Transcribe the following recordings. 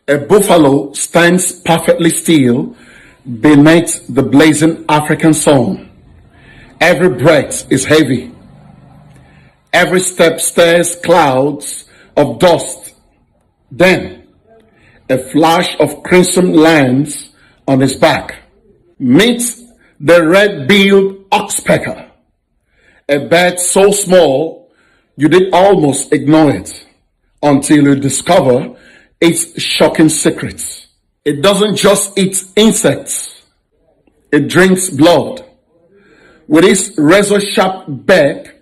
A buffalo stands perfectly still beneath the blazing African sun. Every breath is heavy. Every step stirs clouds of dust. Then, a flash of crimson lands on his back. Meet the red-billed oxpecker, a bird so small you did almost ignore it until you discover its shocking secrets. It doesn't just eat insects, it drinks blood. With its razor-sharp beak,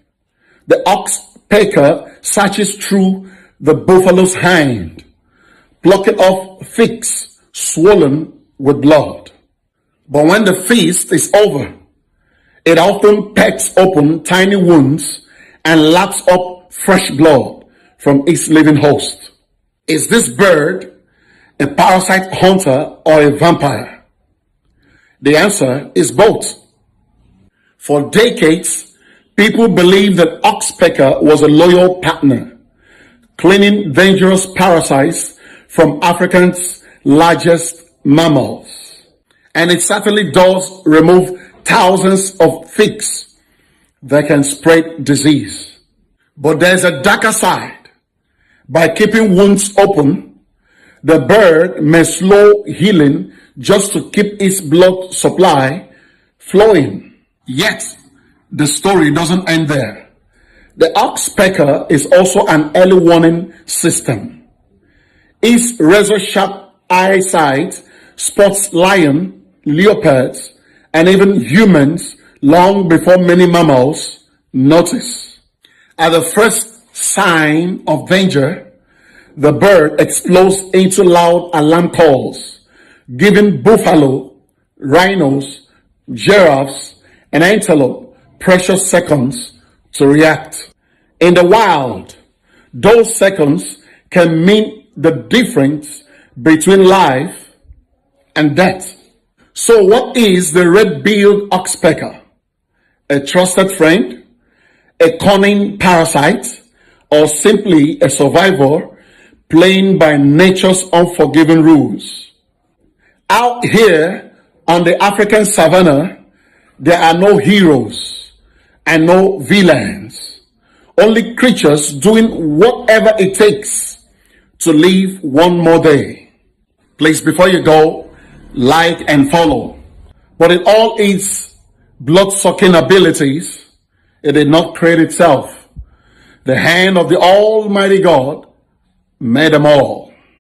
the oxpecker searches through the buffalo's hind, plucking off thicks swollen with blood. But when the feast is over, it often pecks open tiny wounds and laps up fresh blood from its living host. Is this bird a parasite hunter or a vampire? The answer is both. For decades, people believed that oxpecker was a loyal partner, cleaning dangerous parasites from Africa's largest mammals. And it certainly does remove thousands of thicks that can spread disease. But there's a darker side. By keeping wounds open, the bird may slow healing just to keep its blood supply flowing. Yet, the story doesn't end there. The oxpecker is also an early warning system. Its razor-sharp eyesight spots lion, leopards, and even humans long before many mammals notice. At the first sign of danger, the bird explodes into loud alarm calls, giving buffalo, rhinos, giraffes, and antelope precious seconds to react. In the wild, those seconds can mean the difference between life and death. So what is the red-billed oxpecker? A trusted friend? A cunning parasite? Or simply a survivor playing by nature's unforgiving rules? Out here on the African savannah, there are no heroes and no villains, only creatures doing whatever it takes to live one more day. Please, before you go, like and follow. But in all its blood-sucking abilities, it did not create itself. The hand of the Almighty God made them all.